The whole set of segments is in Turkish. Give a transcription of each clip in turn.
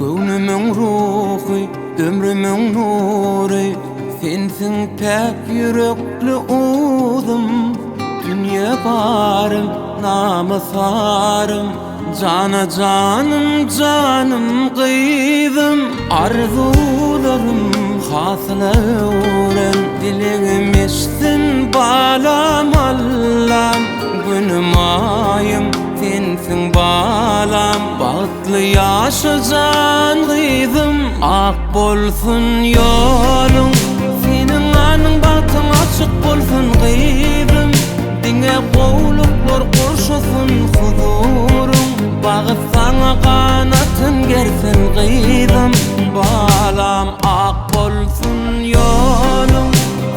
Gönlümün ruhi, ömrümün nuri, sensin pek yürekli uzum. Dünya barım, namusarım, cana canım, canım kıydım. Arzularım hasılan, dilim eşsin balam Allah'ım. Günüm ayım sensin balam, batlı yaşacan kıydım. Ak bolsun yolun, senin anın batın açık bolsun kıydım. Dine kovluklar kurşusun huzurun, bağıtsana kanatın gersin kıydım. Balam ak bolsun yolun,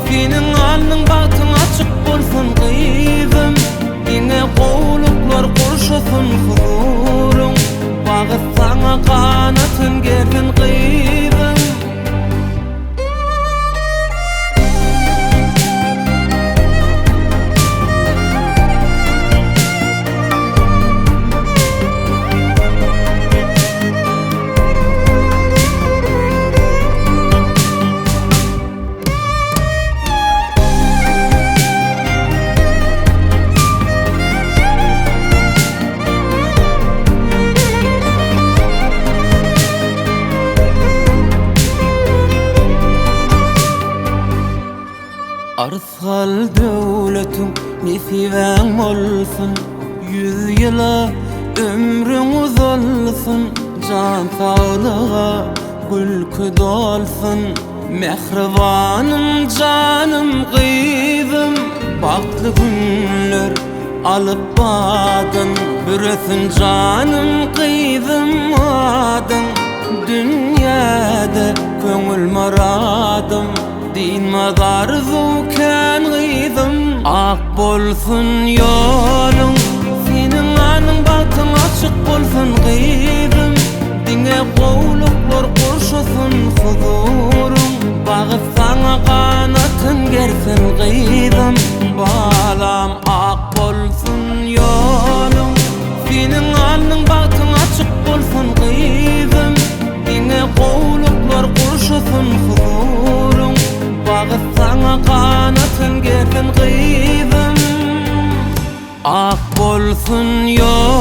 senin anın batın açık bolsun kıydım. Dine kovluklar kurşusun huzurun, bağıtsana kanatın gersin kıydım. Arsal devletin nesiven olsun, 100 yıla ömrün uzalsın. Can sağlığa gülkü dolsun, mehribanım canım kıydım. Baktlı günler alıp badın, büresin canım kıydım adın. Dünyada köngül muradım, dinmez arzuken kıydım. Ak bolsun yolun, senin anın batın açık bolsun kıydım. Dine kovluklar kurşusun huzurun, bağıtsana kanatın gersin kıydım. Balam ak bolsun yolun, senin anın batın açık bolsun kıydım. Dine kovluklar kurşusun huzurun, bağıtsana kanatın gersin kıydım. Ak bolsun yolun,